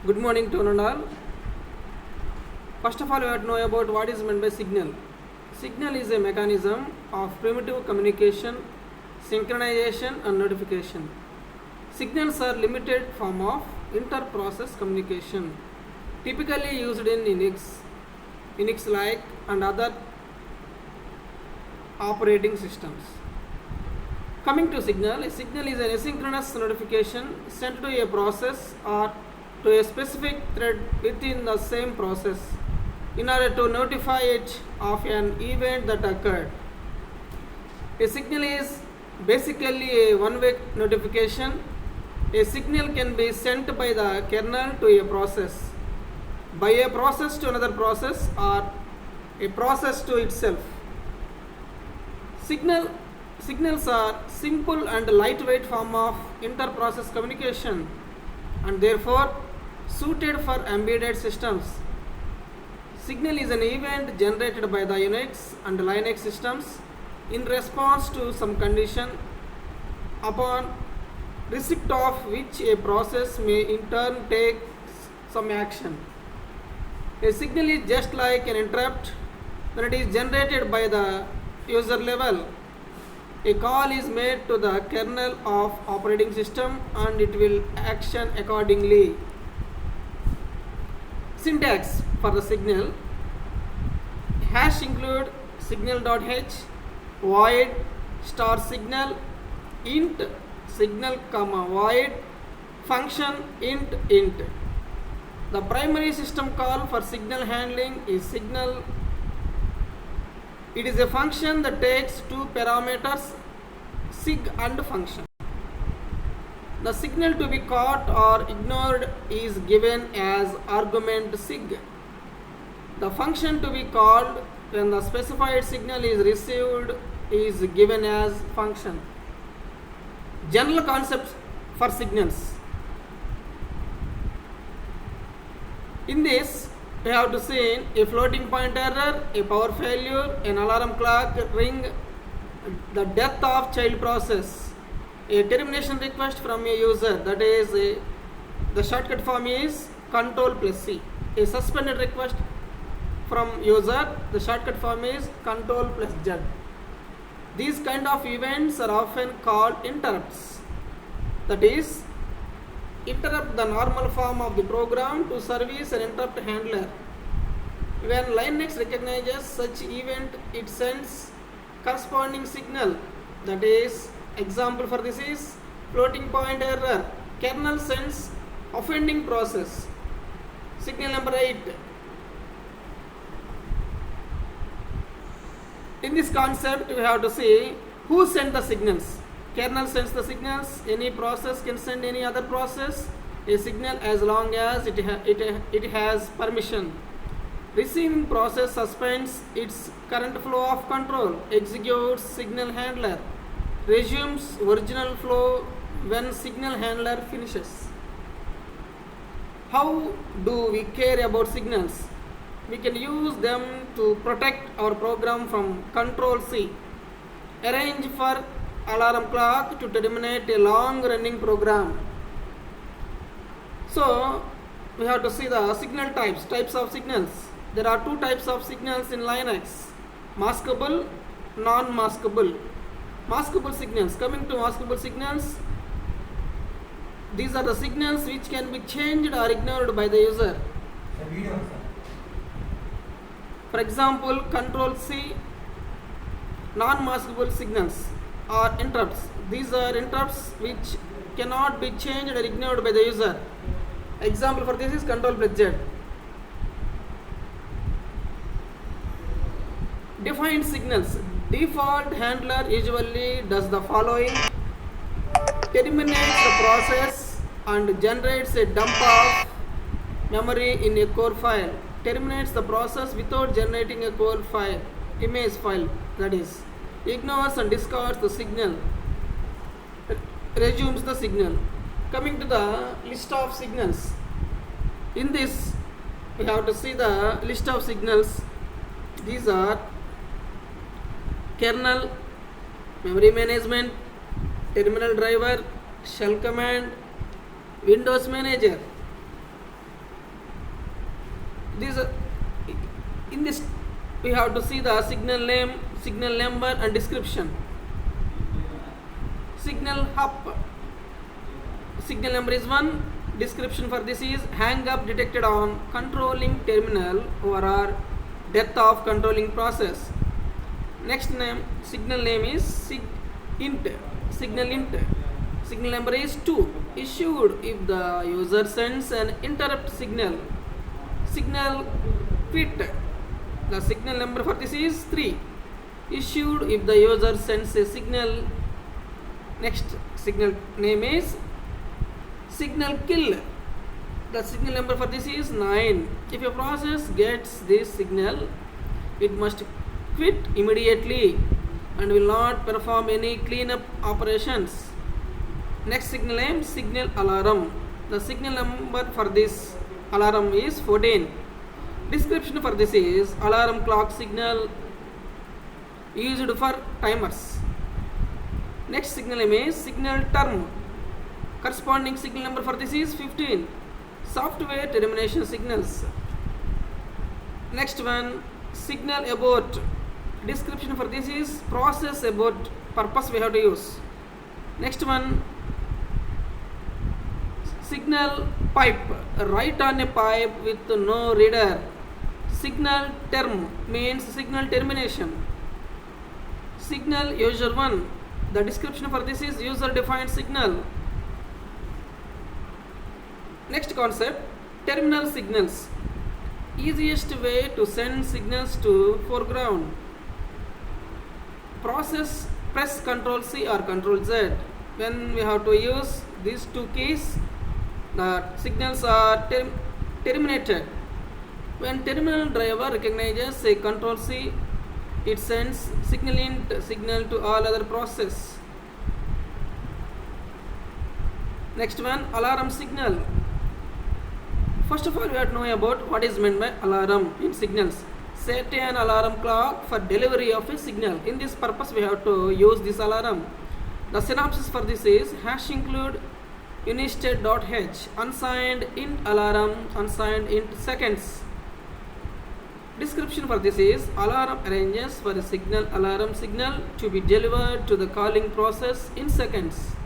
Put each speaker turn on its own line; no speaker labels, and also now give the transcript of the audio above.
Good morning to one and all. First of all, we have to know about what is meant by signal. Signal is a mechanism of primitive communication, synchronization and notification. Signals are limited form of inter-process communication, typically used in Unix-like and other operating systems. Coming to signal, a signal is an asynchronous notification sent to a process or to a specific thread within the same process in order to notify it of an event that occurred. A signal is basically a one-way notification. A signal can be sent by the kernel to a process, by a process to another process, or a process to itself. Signals are simple and lightweight form of inter-process communication and therefore suited for embedded systems. Signal is an event generated by the Unix and Linux systems in response to some condition, upon receipt of which a process may in turn take some action. A signal is just like an interrupt when it is generated by the user level. A call is made to the kernel of operating system and it will action accordingly. Syntax for the signal: hash include signal.h, void star signal, int signal comma void, function int. The primary system call for signal handling is signal. It is a function that takes two parameters, sig and function. The signal to be caught or ignored is given as argument sig. The function to be called when the specified signal is received is given as function. General concepts for signals. In this, we have to see a floating point error, a power failure, an alarm clock ring, the death of child process, a termination request from a user, that is the shortcut form is Ctrl+C, a suspended request from user, the shortcut form is Ctrl+Z. These kind of events are often called interrupts, that is, interrupt the normal form of the program to service an interrupt handler. When Linux recognizes such event, it sends corresponding signal. That is, example for this is floating point error. Kernel sends offending process. Signal number 8. In this concept, we have to see who sent the signals. Kernel sends the signals. Any process can send any other process a signal as long as it has permission. Receiving process suspends its current flow of control, executes signal handler, resumes original flow when signal handler finishes. How do we care about signals? We can use them to protect our program from Ctrl+C. Arrange for alarm clock to terminate a long running program. So we have to see the signal types of signals. There are two types of signals in Linux: maskable, non-maskable. Maskable signals. Coming to maskable signals, these are the signals which can be changed or ignored by the user. For example, Ctrl+C. Non-maskable signals are interrupts. These are interrupts which cannot be changed or ignored by the user. Example for this is Ctrl+Z. Defined signals. Default handler usually does the following: terminates the process and generates a dump of memory in a core file. Terminates the process without generating a core file, image file, that is. Ignores and discards the signal, resumes the signal. Coming to the list of signals. In this, we have to see the list of signals. These are kernel, memory management, terminal driver, shell command, Windows Manager. This in this we have to see the signal name, signal number, and description. Signal hop. Signal number is 1. Description for this is hang up detected on controlling terminal or death of controlling process. Next name, signal name is int. Signal int. Signal number is 2. Issued if the user sends an interrupt signal. Signal quit. The signal number for this is 3. Issued if the user sends a signal. Next signal name is signal kill. The signal number for this is 9. If a process gets this signal, it must quit immediately and will not perform any cleanup operations. Next signal name, signal alarm. The signal number for this alarm is 14. Description for this is alarm clock signal used for timers. Next signal name is signal term. Corresponding signal number for this is 15. Software termination signals. Next one, signal abort. Description for this is process abort. Purpose we have to use. Next one, signal pipe. Write on a pipe with no reader. Signal term means signal termination. Signal user 1. The description for this is user defined signal. Next concept, terminal signals. Easiest way to send signals to foreground. Process press Ctrl C or Ctrl Z. When we have to use these two keys, the signals are terminated. When terminal driver recognizes a Ctrl C, it sends signal int signal to all other process. Next one, alarm signal. First of all, we have to know about what is meant by alarm in signals. Set an alarm clock for delivery of a signal. In this purpose, we have to use this alarm. The synopsis for this is hash include unistate.h unsigned int alarm unsigned int seconds. Description for this is alarm arranges for a signal alarm signal to be delivered to the calling process in seconds.